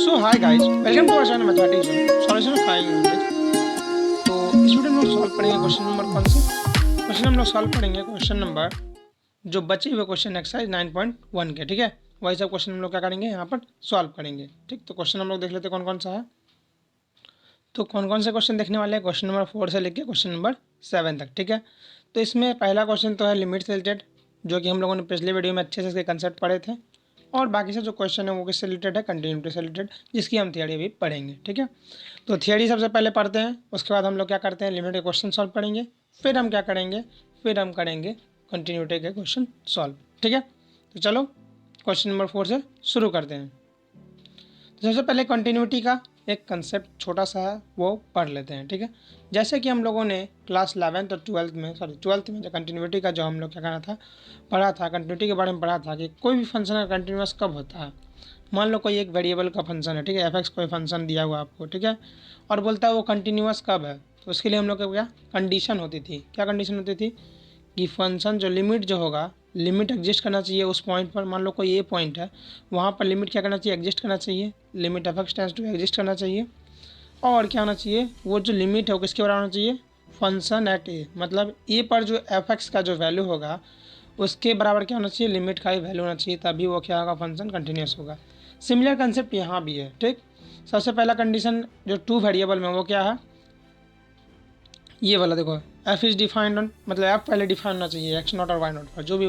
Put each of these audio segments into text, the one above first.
So hi guys, welcome to our channel mathematics solution of five unit. तो इस video में हम लोग सॉल्व करेंगे क्वेश्चन नंबर कौन से क्वेश्चन हम लोग सॉल्व करेंगे, क्वेश्चन नंबर जो बचे हुए क्वेश्चन एक्सरसाइज 9.1 के, ठीक है। वही सब क्वेश्चन हम लोग क्या करेंगे यहाँ पर सॉल्व करेंगे, ठीक। तो क्वेश्चन हम लोग देख लेते हैं कौन कौन सा है। तो कौन कौन से क्वेश्चन देखने वाले हैं, क्वेश्चन नंबर 4 से लेकर क्वेश्चन नंबर 7 तक, ठीक है। तो इसमें पहला क्वेश्चन तो है लिमिट से रिलेटेड, जो कि हम लोगों ने पिछले वीडियो में अच्छे से इसके कंसेप्ट पढ़े थे। और बाकी से जो क्वेश्चन है वो किससे रिलेटेड है, कंटिन्यूटी से रिलेटेड, जिसकी हम थियरी अभी पढ़ेंगे, ठीक है। तो थियरी सबसे पहले पढ़ते हैं, उसके बाद हम लोग क्या करते हैं, लिमिट के क्वेश्चन सॉल्व करेंगे। फिर हम क्या करेंगे, फिर हम करेंगे कंटिन्यूटी के क्वेश्चन सॉल्व, ठीक है। तो चलो क्वेश्चन नंबर 4 से शुरू करते हैं। तो सबसे पहले कंटिन्यूटी का एक कंसेप्ट छोटा सा है, वो पढ़ लेते हैं, ठीक है। जैसे कि हम लोगों ने क्लास 11th और 12th में जो कंटिन्यूटी का जो हम लोग क्या करना था, पढ़ा था, कंटिन्यूटी के बारे में पढ़ा था कि कोई भी फंक्शन का कंटिन्यूस कब होता है। मान लो कोई एक वेरिएबल का फंक्शन है, ठीक है, एफ कोई फंक्शन दिया हुआ आपको, ठीक है, और बोलता है वो कंटिन्यूस कब है। तो उसके लिए हम लोग क्या कंडीशन होती थी, क्या कंडीशन होती थी कि फंक्शन जो लिमिट जो होगा, लिमिट एग्जिस्ट करना चाहिए उस पॉइंट पर। मान लो कोई ए पॉइंट है, वहाँ पर लिमिट क्या करना चाहिए, एग्जिस्ट करना चाहिए, limit f x tends to exist करना चाहिए। और क्या होना चाहिए, वो जो लिमिट है वो किसके बराबर होना चाहिए, फंक्शन एट ए, मतलब ए पर जो एफ एक्स का जो वैल्यू होगा उसके बराबर क्या होना चाहिए, लिमिट का ही वैल्यू होना चाहिए, तभी वो क्या होगा, फंक्शन कंटिन्यूस होगा। सिमिलर कंसेप्ट यहाँ भी है, ठीक। सबसे पहला कंडीशन जो टू वेरिएबल में वो क्या है, ये वाला देखो, एफ इज़ डिफाइंड ऑन, मतलब एफ पहले डिफाइन होना चाहिए एक्स नॉट और वाई नॉट पर, जो भी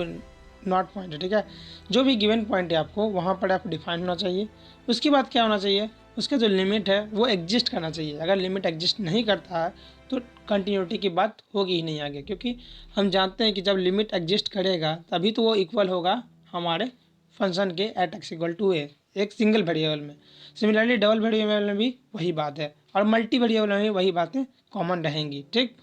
नॉट पॉइंट है, ठीक है, जो भी गिवन पॉइंट है आपको वहाँ पर एफ डिफाइन होना चाहिए। उसके बाद क्या होना चाहिए, उसका जो लिमिट है वो एग्जिस्ट करना चाहिए। अगर लिमिट एग्जिस्ट नहीं करता है तो कंटिन्यूटी की बात होगी ही नहीं आगे, क्योंकि हम जानते हैं कि जब लिमिट एग्जिस्ट करेगा तभी तो वो इक्वल होगा हमारे फंक्शन के एट एक्स इक्वल टू ए, एक सिंगल वेरिएबल में। सिमिलरली डबल वेरिएबल में भी वही बात है, और मल्टी वेरिएबल में भी वही बातें कॉमन रहेंगी, ठीक।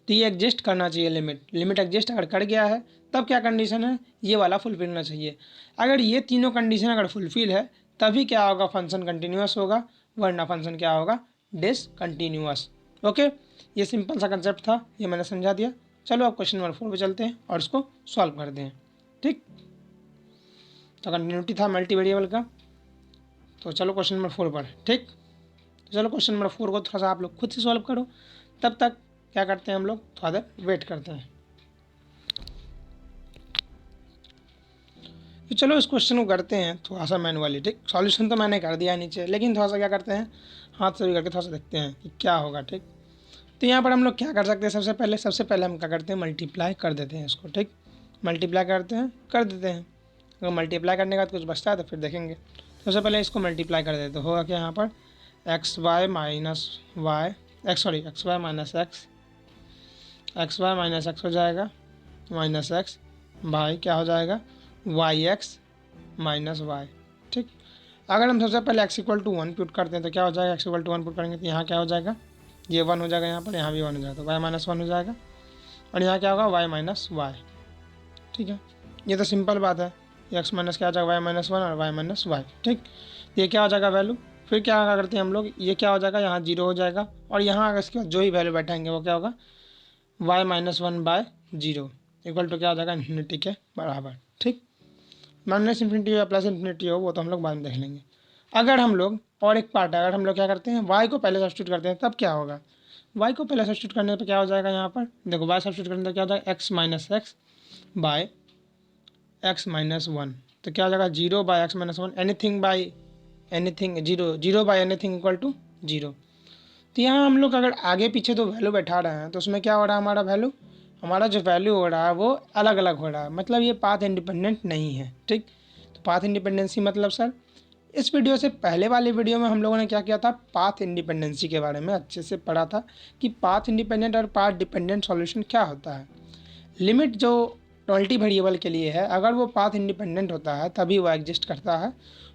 तो ये एग्जिस्ट करना चाहिए, लिमिट एग्जिस्ट अगर कर गया है तब क्या कंडीशन है, ये वाला फुलफिल होना चाहिए। अगर ये तीनों कंडीशन अगर फुलफिल है तभी क्या होगा, फंक्शन कंटिन्यूस होगा, वरना फंक्शन क्या होगा, डिसकंटिन्यूअस। ओके, ये सिंपल सा कंसेप्ट था, ये मैंने समझा दिया। चलो अब क्वेश्चन नंबर 4 पे चलते हैं और इसको सॉल्व करते हैं, ठीक। तो कंटिन्यूटी था मल्टी वेरिएबल का, तो चलो क्वेश्चन नंबर 4 पर, ठीक। तो चलो क्वेश्चन नंबर 4 को थोड़ा सा आप लोग खुद से सॉल्व करो, तब तक क्या करते हैं हम लोग, थोड़ा देर वेट करते हैं। तो चलो इस क्वेश्चन को करते हैं थोड़ा सा मैनुअली, ठीक। सॉल्यूशन तो मैंने कर दिया नीचे, लेकिन थोड़ा सा क्या करते हैं, हाथ से भी करके थोड़ा सा देखते हैं कि क्या होगा, ठीक। तो यहाँ पर हम लोग क्या कर सकते हैं, सबसे पहले हम क्या करते हैं, मल्टीप्लाई कर देते हैं इसको, ठीक। मल्टीप्लाई करते हैं, कर देते हैं। अगर मल्टीप्लाई करने के बाद कुछ बचता है तो फिर देखेंगे। सबसे पहले इसको मल्टीप्लाई कर देते, होगा क्या यहाँ पर, x y minus y, x y minus x हो जाएगा, माइनस एक्स बाई क्या हो जाएगा, वाई एक्स माइनस वाई, ठीक। अगर हम सबसे पहले एक्स इक्वल टू 1 पुट करते हैं तो क्या हो जाएगा, एक्स इक्वल टू 1 पुट करेंगे तो यहाँ क्या हो जाएगा, ये 1 हो जाएगा, यहाँ पर यहाँ भी 1 हो जाएगा, तो वाई माइनस 1 हो जाएगा, और यहाँ क्या होगा, वाई माइनस वाई, ठीक है। ये तो सिंपल बात है, एक्स माइनस क्या हो जाएगा, वाई माइनस 1 और वाई माइनस वाई, ठीक। ये क्या हो जाएगा वैल्यू, फिर क्या करते हैं हम लोग, ये क्या हो जाएगा, यहाँ 0 हो जाएगा, और यहाँ अगर इसके बाद जो ही वैल्यू बैठाएंगे वो क्या होगा, y minus 1 by 0 equal to क्या हो जाएगा, इन्फिनिटी के बराबर, ठीक। माइनस इन्फिनिटी या प्लस इन्फिनिटी हो वो तो हम लोग बाद में देख लेंगे। अगर हम लोग, और एक पार्ट है, अगर हम लोग क्या करते हैं, वाई को पहले सब्स्टिट्यूट करते हैं तब क्या होगा, वाई को पहले सब्स्टिट्यूट करने पर क्या हो जाएगा, यहाँ पर देखो वाई सब्स्टिट्यूट करने पर क्या हो जाएगा, x minus x by x minus 1, तो क्या हो जाएगा, 0 by x minus 1, anything by anything, 0 by anything equal to 0। तो यहाँ हम लोग अगर आगे पीछे तो वैल्यू बैठा रहे हैं तो उसमें क्या हो रहा है, हमारा वैल्यू, हमारा जो वैल्यू हो रहा है वो अलग अलग हो रहा है, मतलब ये पाथ इंडिपेंडेंट नहीं है, ठीक। तो पाथ इंडिपेंडेंसी मतलब सर, इस वीडियो से पहले वाली वीडियो में हम लोगों ने क्या किया था, पाथ इंडिपेंडेंसी के बारे में अच्छे से पढ़ा था कि पाथ इंडिपेंडेंट और पाथ डिपेंडेंट सॉल्यूशन क्या होता है। लिमिट जो मल्टी वेरिएबल के लिए है, अगर वो पाथ इंडिपेंडेंट होता है तभी वह एग्जिस्ट करता है,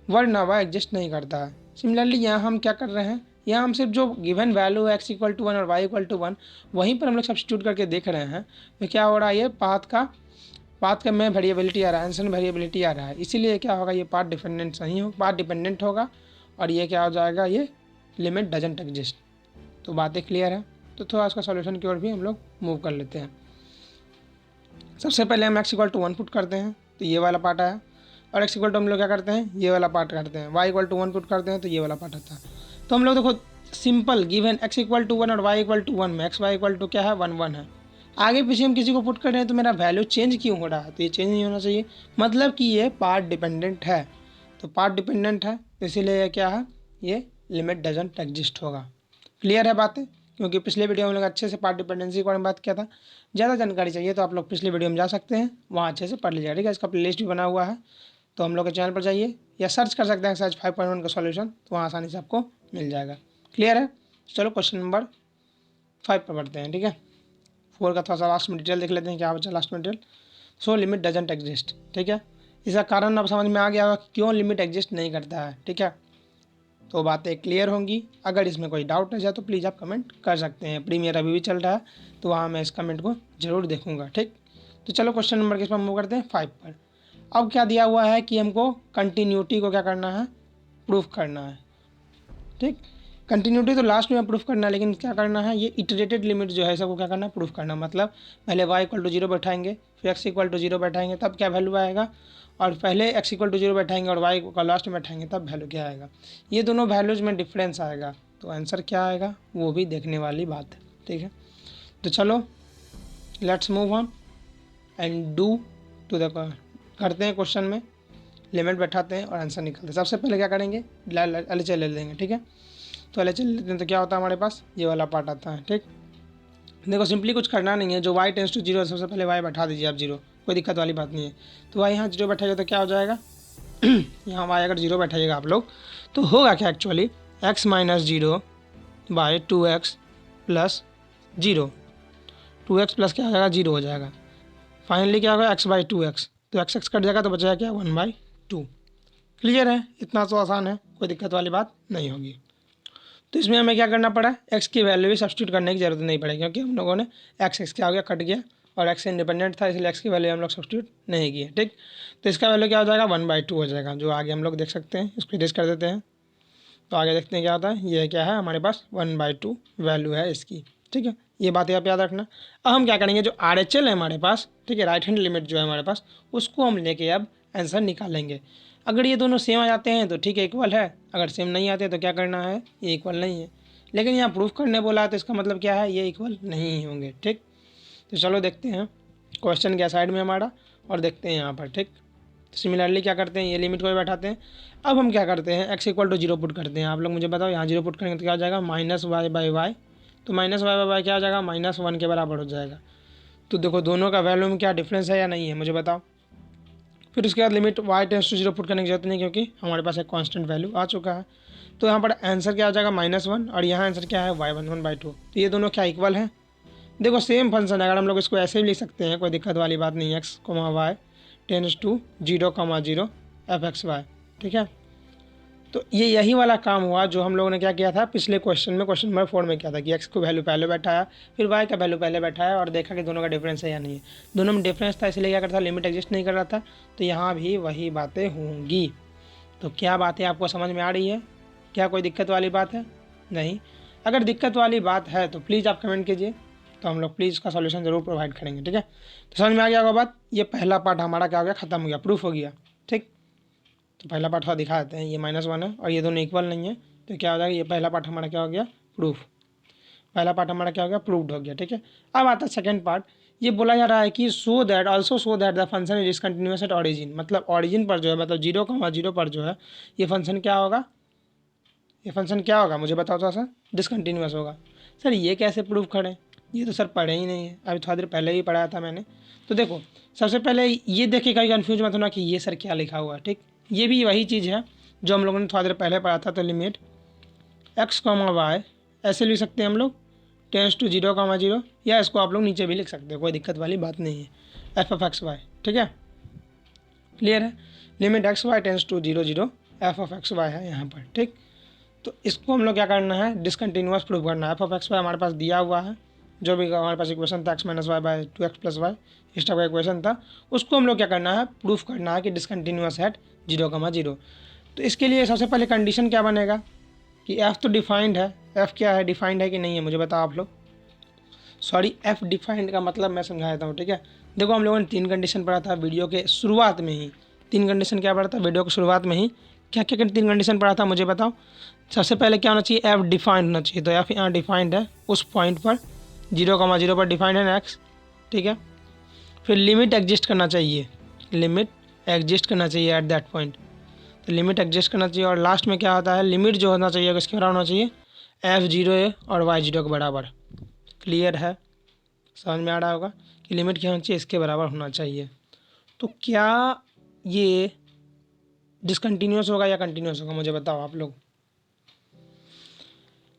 वरना वह एग्जिस्ट नहीं करता है। सिमिलरली यहाँ हम क्या कर रहे हैं, यहाँ हम सिर्फ जो गिवन वैल्यू है एक्स इक्वल टू 1 और वाई इक्वल टू 1 वहीं पर हम लोग सब्स्टिट्यूट करके देख रहे हैं, तो क्या हो रहा है, ये पाथ का में वेरिएबिलिटी आ रहा है, आंसर में वेरिएबिलिटी आ रहा है, इसीलिए क्या होगा, ये पाथ डिपेंडेंट नहीं हो, पाथ डिपेंडेंट होगा, और ये क्या हो जाएगा, ये लिमिट डजंट एग्जिस्ट। तो बातें क्लियर है। तो थोड़ा इसका सॉल्यूशन की ओर भी हम लोग मूव कर लेते हैं। सबसे पहले हम एक्स इक्वल टू 1 पुट करते हैं, तो ये वाला पार्ट आया, और x इक्वल टू हम लोग क्या करते हैं, ये वाला पार्ट करते हैं, y इक्वल टू 1 पुट करते हैं तो ये वाला पार्ट आता है। तो हम लोग देखो simple given x equal to 1 और y इक्वल टू 1 में x y इक्वल टू क्या है 1 1 है। आगे पीछे हम किसी को पुट कर रहे हैं तो मेरा वैल्यू चेंज क्यों हो रहा है, तो ये चेंज नहीं होना चाहिए, मतलब कि ये पार्ट डिपेंडेंट है। तो पार्ट डिपेंडेंट है तो इसीलिए ये क्या है, ये लिमिट डजंट एग्जिस्ट होगा। क्लियर है बातें, क्योंकि पिछले वीडियो में हम लोग अच्छे से पार्ट डिपेंडेंसी के बारे में बात किया था। ज़्यादा जानकारी चाहिए तो आप लोग पिछले वीडियो में जा सकते हैं, वहाँ अच्छे से पढ़ लीजिएगा, ठीक है। इसका प्लेलिस्ट भी बना हुआ है, तो हम लोग के चैनल पर जाइए या सर्च कर सकते हैं एक्सरसाइज 5.1 का सॉल्यूशन, तो वहाँ आसानी से आपको मिल जाएगा। क्लियर है। चलो क्वेश्चन नंबर 5 पर बढ़ते हैं, ठीक है। 4 का थोड़ा सा लास्ट में डिटेल देख लेते हैं, क्या बचा लास्ट में detail. So limit doesn't exist, ठीक है। इसका कारण अब समझ में आ गया होगा कि क्यों लिमिट एग्जिस्ट नहीं करता है, ठीक है। तो बातें क्लियर होंगी। अगर इसमें कोई डाउट रह जाए तो प्लीज़ आप कमेंट कर सकते हैं। प्रीमियर अभी भी चल रहा है तो वहाँ मैं इस कमेंट को ज़रूर देखूंगा, ठीक। तो चलो क्वेश्चन नंबर किस पर मूव करते हैं, 5 पर। अब क्या दिया हुआ है कि हमको कंटिन्यूटी को क्या करना है, प्रूफ करना है, ठीक। कंटिन्यूटी तो लास्ट में प्रूफ करना है, लेकिन क्या करना है, ये इटरेटेड लिमिट जो है सबको क्या करना है, प्रूफ करना। मतलब पहले y इक्वल टू 0 बैठाएंगे, फिर x इक्वल टू 0 बैठाएंगे, तब क्या वैल्यू आएगा, और पहले x इक्वल टू 0 बैठाएंगे और y को लास्ट में बैठाएंगे तब वैल्यू क्या आएगा। ये दोनों वैल्यूज में डिफरेंस आएगा, तो आंसर क्या आएगा वो भी देखने वाली बात है, ठीक है। तो चलो let's move on and do to the करते हैं क्वेश्चन में, लिमिट बैठाते हैं और आंसर निकालते हैं। सबसे पहले क्या करेंगे, LHS ले लेंगे, ठीक है। तो LHS लेते हैं तो क्या होता है हमारे पास, ये वाला पार्ट आता है, ठीक। देखो सिंपली कुछ करना नहीं है, जो y टेंस टू 0 है सबसे पहले y बैठा दीजिए आप 0, कोई दिक्कत वाली बात नहीं है। तो y यहाँ 0 बैठाइए तो क्या हो जाएगा यहाँ y अगर 0 बैठाइएगा आप लोग तो होगा क्या actually, x minus 0 by 2x plus 0, 2x plus क्या हो जाएगा 0 हो जाएगा। फाइनली क्या होगा x बाई 2x, तो x कट जाएगा तो बचेगा क्या 1/2। क्लियर है, इतना तो आसान है, कोई दिक्कत वाली बात नहीं होगी। तो इसमें हमें क्या करना पड़ा, x की वैल्यू भी सब्स्टिट्यूट करने की जरूरत नहीं पड़ेगी, क्योंकि हम लोगों ने x क्या हो गया कट गया और x इंडिपेंडेंट था, इसलिए x की वैल्यू हम लोग सब्स्टिट्यूट नहीं किए, ठीक। तो इसका वैल्यू क्या हो जाएगा 1/2 हो जाएगा, जो आगे हम लोग देख सकते हैं। इसको इरेज कर देते हैं तो आगे देखते हैं क्या होता है। ये क्या है हमारे पास 1/2 वैल्यू है इसकी, ठीक है। ये बात आप याद रखना। अब हम क्या करेंगे, जो RHL है हमारे पास, ठीक है, राइट हैंड लिमिट जो है हमारे पास, उसको हम लेके अब आंसर निकालेंगे। अगर ये दोनों सेम आ जाते हैं तो ठीक है इक्वल है, अगर सेम नहीं आते तो क्या करना है, ये इक्वल नहीं है। लेकिन यहाँ प्रूफ करने बोला है तो इसका मतलब क्या है, ये इक्वल नहीं होंगे, ठीक। तो चलो देखते हैं क्वेश्चन क्या साइड में हमारा और देखते हैं यहाँ पर, ठीक। तो सिमिलरली क्या करते हैं, ये लिमिट को भी बैठाते हैं। अब हम क्या करते हैं, x इक्वल टू 0 पुट करते हैं। आप लोग मुझे बताओ, यहाँ 0 पुट करेंगे तो क्या हो जाएगा -y/y, तो -y/y क्या हो जाएगा -1 के बराबर हो जाएगा। तो देखो दोनों का वैल्यू में क्या डिफरेंस है या नहीं है मुझे बताओ। फिर उसके बाद limit y tends to 0 put करने की जरूरत नहीं, क्योंकि हमारे पास एक कांस्टेंट वैल्यू आ चुका है। तो यहाँ पर आंसर क्या हो जाएगा -1 और यहाँ आंसर क्या है y1/2। तो ये दोनों क्या इक्वल है। देखो सेम फंक्शन है, अगर हम लोग इसको ऐसे भी लिख सकते हैं, कोई दिक्कत वाली बात नहीं है, x, y tends to 0, 0 f(x, y), ठीक है। तो ये यही वाला काम हुआ जो हम लोगों ने क्या किया था पिछले क्वेश्चन में, क्वेश्चन नंबर 4 में किया था कि x को वैल्यू पहले बैठाया, फिर y का वैल्यू पहले बैठाया और देखा कि दोनों का डिफरेंस है या नहीं है। दोनों में डिफरेंस था, इसलिए क्या करता, लिमिट एग्जिस्ट नहीं कर रहा था। तो यहाँ भी वही बातें होंगी। तो क्या बातें आपको समझ में आ रही है, क्या कोई दिक्कत वाली बात है, नहीं। अगर दिक्कत वाली बात है तो प्लीज़ आप कमेंट कीजिए, तो हम लोग प्लीज़ इसका सॉल्यूशन ज़रूर प्रोवाइड करेंगे, ठीक है। तो समझ में आ गया होगा बात। ये पहला पार्ट हमारा क्या हो गया, खत्म हो गया, प्रूफ हो गया, ठीक। तो पहला पार्ट थोड़ा दिखा देते हैं, ये -1 है और ये दोनों इक्वल नहीं है, तो क्या हो जाएगा, ये पहला पार्ट हमारा क्या हो गया, प्रूफ। पहला पार्ट हमारा क्या हो गया, प्रूव्ड हो गया, ठीक है। अब आता है सेकंड पार्ट। ये बोला जा रहा है कि so that the function is discontinuous at origin, मतलब ऑरिजिन पर जो है, मतलब 0,0 पर जो है ये फंक्शन क्या होगा, ये फंक्शन क्या होगा मुझे बताओ थोड़ा सा, डिसकंटिन्यूअस होगा। सर ये कैसे प्रूव करें, ये तो सर पढ़े ही नहीं है, अभी थोड़ा देर पहले ही पढ़ाया था मैंने। तो देखो सबसे पहले ये देख के कहीं कन्फ्यूज मत होना कि ये सर क्या लिखा हुआ है, ठीक। ये भी वही चीज़ है जो हम लोगों ने थोड़ा देर पहले पढ़ा था। तो लिमिट x, y ऐसे लिख सकते हैं हम लोग, टेंस टू 0, 0, या इसको आप लोग नीचे भी लिख सकते हैं, कोई दिक्कत वाली बात नहीं है, f(x, y), ठीक है। क्लियर है, limit x, y tends to 0, 0 f(x, y) है यहाँ पर, ठीक। तो इसको हम लोग क्या करना है, डिसकंटिन्यूअस प्रूव करना है। f(x, y) हमारे पास दिया हुआ है, जो भी हमारे पास इक्वेशन था x - y/2x + y, इस टाइप का इक्वेशन था, उसको हम लोग क्या करना है, प्रूफ करना है कि डिसकंटिन्यूअस एट 0, 0। तो इसके लिए सबसे पहले कंडीशन क्या बनेगा कि f तो डिफाइंड है, f क्या है, डिफाइंड है कि नहीं है मुझे बताओ आप लोग। सॉरी, f डिफाइंड का मतलब मैं समझा देता हूँ, ठीक है। देखो हम लोगों ने 3 कंडीशन पढ़ा था वीडियो के शुरुआत में ही, तीन कंडीशन क्या पढ़ा था वीडियो की शुरुआत में ही, क्या क्या तीन कंडीशन पढ़ा था मुझे बताओ। सबसे पहले क्या होना चाहिए, एफ डिफाइंड होना चाहिए, तो एफ यहाँ डिफाइंड है उस पॉइंट पर 0,0 पर डिफाइंड है एक्स, ठीक है। फिर लिमिट एग्जिस्ट करना चाहिए, लिमिट एग्जिस्ट करना चाहिए एट दैट पॉइंट, तो लिमिट एग्जिस्ट करना चाहिए। और लास्ट में क्या होता है, लिमिट जो होना चाहिए किसके बराबर होना चाहिए, f0 है और y0 के बराबर। क्लियर है, समझ में आ रहा होगा कि लिमिट क्या होनी चाहिए, इसके बराबर होना चाहिए। तो क्या ये डिसकंटिन्यूस होगा या कंटिन्यूस होगा, मुझे बताओ आप लोग,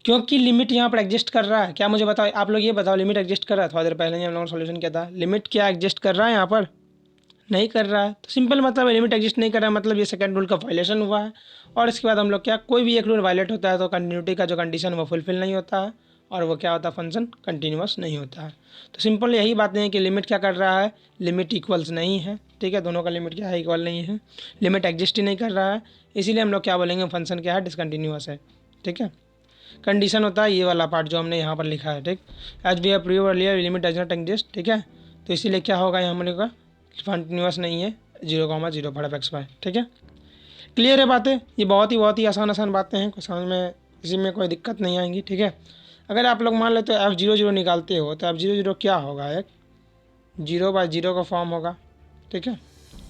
क्योंकि लिमिट यहाँ पर एग्जिस्ट कर रहा है। क्या मुझे बताओ आप लोग, ये बताओ लिमिट एग्जिस्ट कर रहा है, थोड़ा देर पहले हम लोगों ने सॉल्यूशन किया था, लिमिट क्या एग्जिस्ट कर रहा है यहाँ पर, नहीं कर रहा है। तो सिंपल मतलब लिमिट एग्जिस्ट नहीं कर रहा है, मतलब ये सेकंड रूल का वायलेशन हुआ है। और इसके बाद हम लोग क्या, कोई भी एक रूल वायलेट होता है तो कंटिन्यूटी का जो कंडीशन वो फुलफिल नहीं होता है और वो क्या होता है, फंक्शन कंटिन्यूस नहीं होता है। तो सिंपल यही बात है कि लिमिट क्या कर रहा है, लिमिट इक्वल्स नहीं है, ठीक है, दोनों का लिमिट क्या है, इक्वल नहीं है, लिमिट एग्जिस्ट ही नहीं कर रहा है, इसीलिए हम लोग क्या बोलेंगे, फंक्शन क्या है, डिसकंटिन्यूस है, ठीक है। कंडीशन होता है ये वाला पार्ट जो हमने यहाँ पर लिखा है, ठीक, as we have proved earlier limit does not exist, ठीक है। तो इसीलिए क्या होगा यहाँ हम लोग का कंटिन्यूस नहीं है 0,0 पर एक्स वाई, ठीक है। क्लियर है बातें, ये बहुत ही आसान बातें हैं, समझ में इसी में कोई दिक्कत नहीं आएंगी, ठीक है। अगर आप लोग मान लेते हो f00 निकालते हो तो f00 क्या होगा, एक 0/0 का फॉर्म होगा, ठीक है,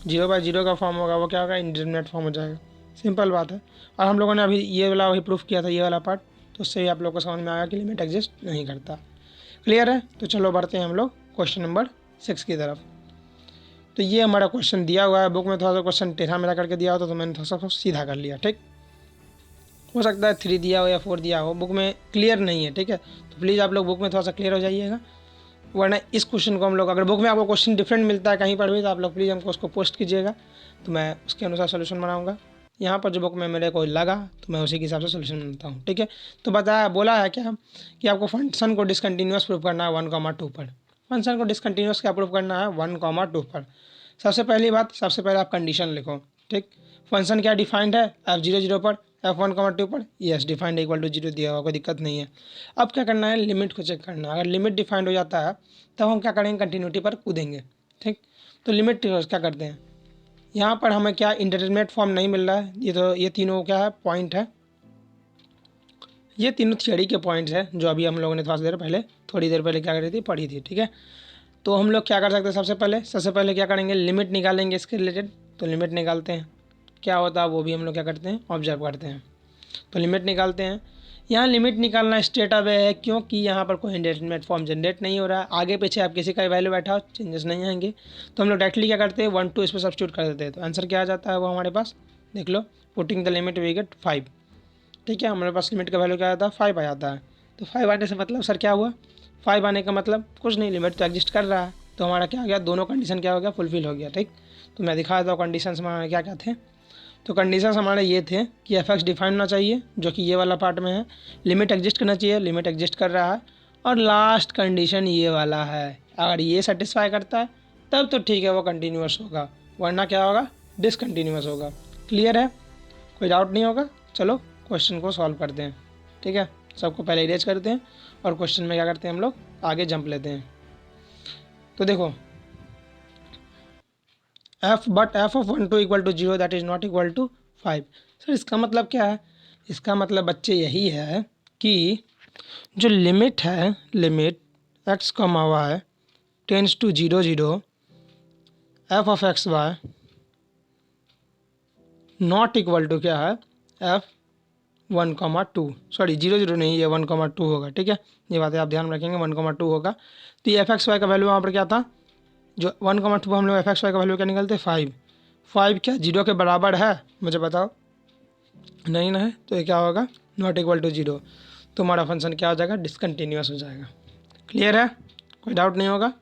0/0 का फॉर्म होगा, वो क्या होगा, इंडिटरमिनेट फॉर्म हो जाएगा, सिंपल बात है। और हम लोगों ने अभी ये वाला वही प्रूफ किया था, ये वाला पार्ट, तो उससे ही आप लोग को समझ में आया कि लिमिट एग्जिस्ट नहीं करता। क्लियर है, तो चलो बढ़ते हैं हम लोग क्वेश्चन नंबर 6 की तरफ। तो ये हमारा क्वेश्चन दिया हुआ है, बुक में थोड़ा सा क्वेश्चन टेढ़ा मेरा करके दिया होता तो मैंने थोड़ा सा सीधा कर लिया, ठीक, हो सकता है 3 दिया हो या 4 दिया हो, बुक में क्लियर नहीं है, ठीक है। तो प्लीज़ आप लोग बुक में थोड़ा सा क्लियर हो जाइएगा, वरना इस क्वेश्चन को हम लोग, अगर बुक में आपको क्वेश्चन डिफरेंट मिलता है कहीं पर भी, तो आप लोग प्लीज़ हमको उसको पोस्ट कीजिएगा, तो मैं उसके अनुसार सोल्यूशन बनाऊँगा। यहाँ पर जो बुक में मेरे को लगा तो मैं उसी के हिसाब से सोल्यूशन बनाता हूँ, ठीक है। तो बताया, बोला है क्या कि आपको फंक्शन को डिसकंटिन्यूस प्रूफ करना है 1,2 पर, फंक्शन को डिसकंटिन्यूस क्या प्रूफ करना है 1,2 पर। सबसे पहली बात, सबसे पहले आप कंडीशन लिखो, ठीक, फंक्शन क्या डिफाइंड है f00 पर, f1,2 पर, यस डिफाइंड इक्वल टू 0 दिया हुआ, कोई दिक्कत नहीं है। अब क्या करना है, लिमिट को चेक करना है, अगर लिमिट डिफाइंड हो जाता है तब हम क्या करेंगे, कंटिन्यूटी पर कूदेंगे, ठीक। तो लिमिट क्या करते हैं, यहाँ पर हमें क्या इंडिटरमिनेट फॉर्म नहीं मिल रहा है, ये तो ये तीनों क्या है, पॉइंट है, ये तीनों थियरी के पॉइंट्स हैं जो अभी हम लोगों ने थोड़ी देर पहले क्या करी थी, पढ़ी थी, ठीक है। तो हम लोग क्या कर सकते हैं, सबसे पहले क्या करेंगे, लिमिट निकालेंगे इसके रिलेटेड, तो लिमिट निकालते हैं, क्या होता है वो भी हम लोग क्या करते हैं, ऑब्जर्व करते हैं। तो लिमिट निकालते हैं, यहाँ लिमिट निकालना स्ट्रेट अवे है, क्योंकि यहाँ पर कोई इंडिटरमिनेट फॉर्म जनरेट नहीं हो रहा है, आगे पीछे आप किसी का वैल्यू बैठा हो चेंजेस नहीं आएंगे, तो हम लोग डायरेक्टली क्या करते हैं, 1 2 इस पर सब्स्टिट्यूट कर देते हैं, तो आंसर क्या आ जाता है वो हमारे पास, देख लो, putting the limit we get 5, ठीक है, हमारे पास लिमिट का वैल्यू क्या आता है, 5 आ जाता है। तो 5 आने से मतलब सर क्या हुआ, 5 आने का मतलब कुछ नहीं, लिमिट तो एग्जिस्ट कर रहा है, तो हमारा क्या हो गया, दोनों कंडीशन क्या हो गया, फुलफिल हो गया, ठीक। तो मैं दिखा देता हूँ कंडीशंस हमारे क्या क्या थे। तो कंडीशंस हमारे ये थे कि एफ एक्स डिफाइन होना चाहिए, जो कि ये वाला पार्ट में है, लिमिट एग्जिस्ट करना चाहिए, लिमिट एग्जिस्ट कर रहा है, और लास्ट कंडीशन ये वाला है, अगर ये सेटिस्फाई करता है तब तो ठीक है, वो कंटिन्यूस होगा, वरना क्या होगा, डिसकंटिन्यूस होगा। क्लियर है, कोई डाउट नहीं होगा। चलो क्वेश्चन को सॉल्व करते हैं, ठीक है, सबको पहले इरेज करते हैं और क्वेश्चन में क्या करते हैं, हम लोग आगे जंप लेते हैं। तो देखो, but f of 1 2 equal to 0 that is not equal to 5। Sir इसका मतलब क्या है, इसका मतलब बच्चे यही है कि जो लिमिट है, limit x comma y tends to 0 0 f of x y not equal to क्या है, f1,2, सॉरी 0 0 नहीं, ये 1,2 होगा, ठीक है, ये बातें आप ध्यान रखेंगे, 1,2 होगा। तो ये एफ एक्स वाई का वैल्यू वहाँ पर क्या था, जो 1,2 हम लोग एफ एक्स वाई का वैल्यू क्या निकलते, 5 क्या 0 के बराबर है, मुझे बताओ, नहीं ना है, तो ये क्या होगा, नॉट इक्वल टू 0, तो हमारा फंक्शन क्या हो जाएगा, डिसकंटिन्यूस हो जाएगा। क्लियर है, कोई डाउट नहीं होगा।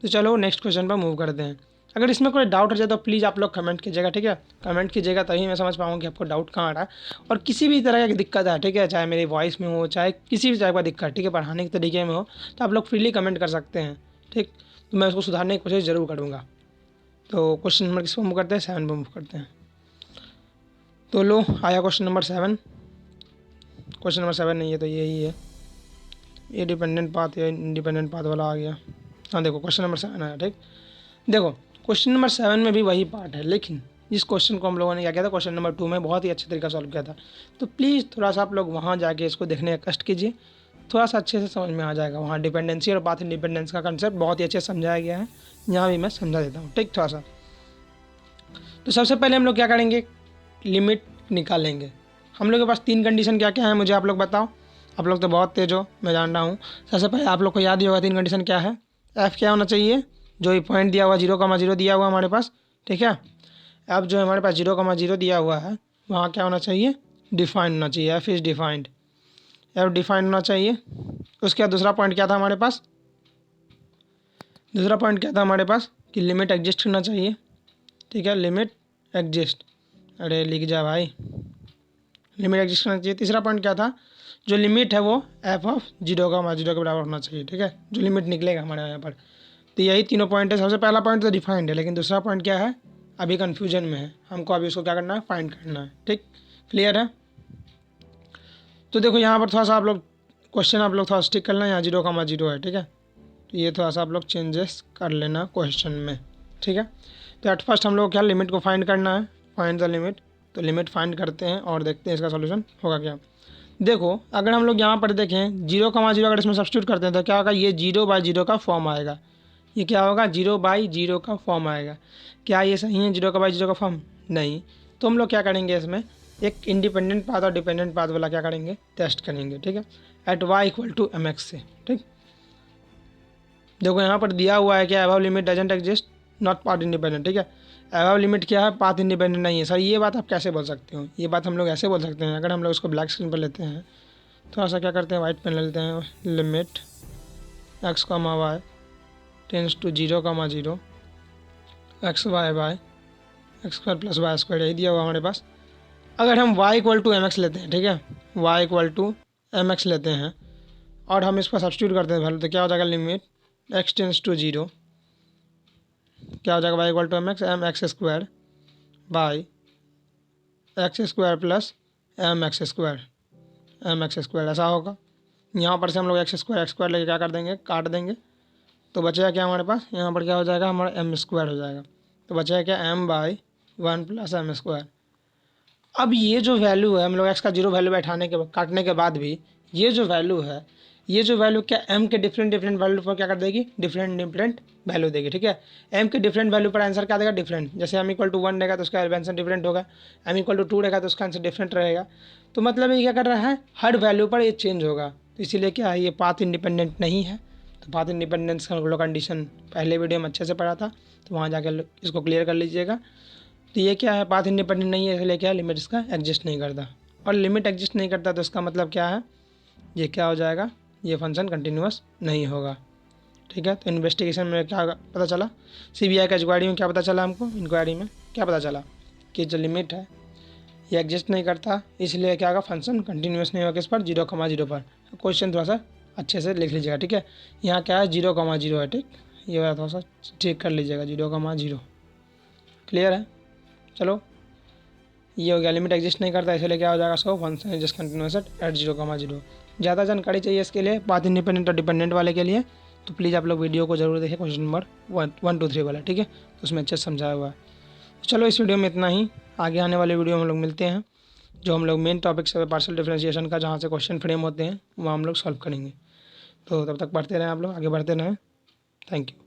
तो चलो नेक्स्ट क्वेश्चन पर मूव करते हैं। अगर इसमें कोई डाउट हो जाए तो प्लीज़ आप लोग कमेंट कीजिएगा, ठीक है, कमेंट कीजिएगा तभी मैं समझ पाऊँगा कि आपको डाउट कहाँ आ रहा है, और किसी भी तरह की दिक्कत है, ठीक है, चाहे मेरी वॉइस में हो, चाहे किसी भी टाइप का दिक्कत, ठीक है, पढ़ाने के तरीके में हो, तो आप लोग फ्रीली कमेंट कर सकते हैं, ठीक, तो मैं उसको सुधारने की कोशिश ज़रूर करूँगा। तो क्वेश्चन नंबर किस पर मूव करते हैं, 7 पर मूव करते हैं। तो लो आया क्वेश्चन नंबर 7, क्वेश्चन नंबर 7 नहीं है तो यही है, ये डिपेंडेंट पाथ या इंडिपेंडेंट पाथ वाला आ गया। हाँ देखो क्वेश्चन नंबर 7 आया, ठीक, देखो क्वेश्चन नंबर 7 में भी वही पार्ट है, लेकिन जिस क्वेश्चन को हम लोगों ने क्या किया था क्वेश्चन नंबर 2 में बहुत ही अच्छे तरीके से सॉल्व किया था। तो प्लीज़ थोड़ा सा आप लोग वहाँ जाके इसको देखने का कष्ट कीजिए, थोड़ा सा अच्छे से समझ में आ जाएगा। वहाँ डिपेंडेंसी और पाथ इंडिपेंडेंस का कंसेप्ट बहुत ही अच्छे से समझाया गया है, यहाँ भी मैं समझा देता हूँ, ठीक। थोड़ा सा तो सबसे पहले हम लोग क्या करेंगे, लिमिट निकालेंगे। हम लोग के पास 3 कंडीशन क्या क्या है मुझे आप लोग बताओ। आप लोग तो बहुत तेज हो, मैं जान रहा हूँ। सबसे पहले आप लोग को याद ही होगा 3 कंडीशन क्या है। एफ क्या होना चाहिए, जो ये पॉइंट दिया हुआ 0,0 दिया हुआ हमारे पास, ठीक है। अब जो हमारे पास 0,0 दिया हुआ है वहाँ क्या होना चाहिए, डिफाइंड होना चाहिए। F is defined, F defined होना चाहिए। उसके बाद दूसरा पॉइंट क्या था हमारे पास, दूसरा पॉइंट क्या था हमारे पास कि लिमिट एग्जिस्ट करना चाहिए, ठीक है। लिमिट एग्जिस्ट, अरे लिख जा भाई, लिमिट एग्जिस्ट करना चाहिए। तीसरा पॉइंट क्या था, जो लिमिट है वो एफ ऑफ 0,0 के बराबर होना चाहिए, ठीक है, जो लिमिट निकलेगा हमारे यहाँ पर। तो यही तीनों पॉइंट है। सबसे पहला पॉइंट तो डिफाइंड है, लेकिन दूसरा पॉइंट क्या है, अभी कन्फ्यूजन में है, हमको अभी उसको क्या करना है, फाइंड करना है, ठीक। क्लियर है। तो देखो यहाँ पर थोड़ा सा आप लोग क्वेश्चन आप लोग थोड़ा स्टिक कर लेना, यहाँ 0,0 है, ठीक है। तो ये थोड़ा सा आप लोग चेंजेस कर लेना क्वेश्चन में, ठीक है। तो एट फर्स्ट हम लोग क्या लिमिट को फाइंड करना है, फाइंड द लिमिट। तो लिमिट फाइंड करते हैं और देखते हैं इसका सॉल्यूशन होगा क्या। देखो अगर हम लोग यहाँ पर देखें 0,0 अगर इसमें सब्स्टिट्यूट करते हैं तो क्या होगा, ये 0/0 का फॉर्म आएगा। ये क्या होगा, 0/0 का फॉर्म आएगा। क्या ये सही है 0/0 का फॉर्म, नहीं। तो हम लोग क्या करेंगे, इसमें एक इंडिपेंडेंट पाथ और डिपेंडेंट पाथ वाला क्या करेंगे, टेस्ट करेंगे, ठीक है। एट y = mx से, ठीक। देखो यहाँ पर दिया हुआ है क्या, above limit doesn't exist, not path independent, ठीक है। अबव लिमिट क्या है, पाथ इंडिपेंडेंट नहीं है। सर ये बात आप कैसे बोल सकते हो, ये बात हम लोग ऐसे बोल सकते हैं। अगर हम लोग इसको ब्लैक स्क्रीन पर लेते हैं, थोड़ा सा क्या करते हैं, वाइट पेन लेते हैं। Limit x, y tends to 0,0 x y x² + y², यही दिया हुआ हमारे पास। अगर हम y = mx लेते हैं, ठीक है, y = mx लेते हैं और हम इसको सब्स्टिट्यूट करते हैं वैल्यू, तो क्या हो जाएगा, लिमिट x टेंस टू 0, क्या हो जाएगा, y = mx mx² by x² + mx², ऐसा होगा। यहाँ पर से हम लोग x² लेके क्या कर देंगे, काट देंगे। तो बचेगा क्या हमारे पास, यहाँ पर क्या हो जाएगा, हमारा m² हो जाएगा। तो बचेगा क्या, m/1 + m²। अब ये जो वैल्यू है, हम लोग x का 0 वैल्यू बैठाने के काटने के बाद भी ये जो वैल्यू है, ये जो वैल्यू क्या m के डिफरेंट वैल्यू पर क्या कर देगी, डिफरेंट वैल्यू देगी, ठीक है। m के डिफरेंट वैल्यू पर आंसर क्या देगा, डिफरेंट। जैसे m = 1 रहेगा तो उसका आंसर डिफरेंट होगा, m = 2 रहेगा तो उसका आंसर डिफरेंट रहेगा। तो मतलब ये क्या कर रहा है, हर वैल्यू पर ये चेंज होगा। तो इसीलिए क्या है, ये पाथ इंडिपेंडेंट नहीं है। तो पाथ इंडिपेंडेंस का कंडीशन पहले वीडियो में अच्छे से पढ़ा था, तो वहाँ जाकर इसको क्लियर कर लीजिएगा। तो ये क्या है, पाथ इंडिपेंडेंट नहीं है, इसलिए क्या है, लिमिट इसका एग्जिस्ट नहीं करता। और लिमिट एग्जिस्ट नहीं करता तो इसका मतलब क्या है, ये क्या हो जाएगा, ये फंक्शन कंटिन्यूअस नहीं होगा, ठीक है। तो इन्वेस्टिगेशन में क्या पता चला, CBI का इंक्वायरी में क्या पता चला हमको, इंक्वायरी में क्या पता चला कि जो लिमिट है ये एग्जिस्ट नहीं करता, इसलिए क्या होगा, फंक्शन कंटिन्यूअस नहीं होगा किस पर, 0,0 पर। क्वेश्चन थोड़ा सा अच्छे से लिख लीजिएगा, ठीक है। यहाँ क्या है, 0,0 है, ठीक। ये थोड़ा सा चेक कर लीजिएगा, 0,0। क्लियर है। चलो ये हो गया, लिमिट एग्जिस्ट नहीं करता, इसलिए क्या हो जाएगा, so function is just continuous at 0,0। ज़्यादा जानकारी चाहिए इसके लिए, पाथ इंडिपेंडेंट और डिपेंडेंट वाले के लिए, तो प्लीज़ आप लोग वीडियो को जरूर देखें, क्वेश्चन नंबर 1, 2, 3 वाला, ठीक है। तो उसमें अच्छे से समझाया हुआ है। तो चलो इस वीडियो में इतना ही, आगे आने वाले वीडियो में हम लोग मिलते हैं, जो हम लोग मेन टॉपिक से पार्शियल डिफरेंशिएशन का, जहाँ से क्वेश्चन फ्रेम होते हैं, वहाँ हम लोग सॉल्व करेंगे। तो तब तक पढ़ते रहें आप लोग, आगे बढ़ते रहें। Thank you.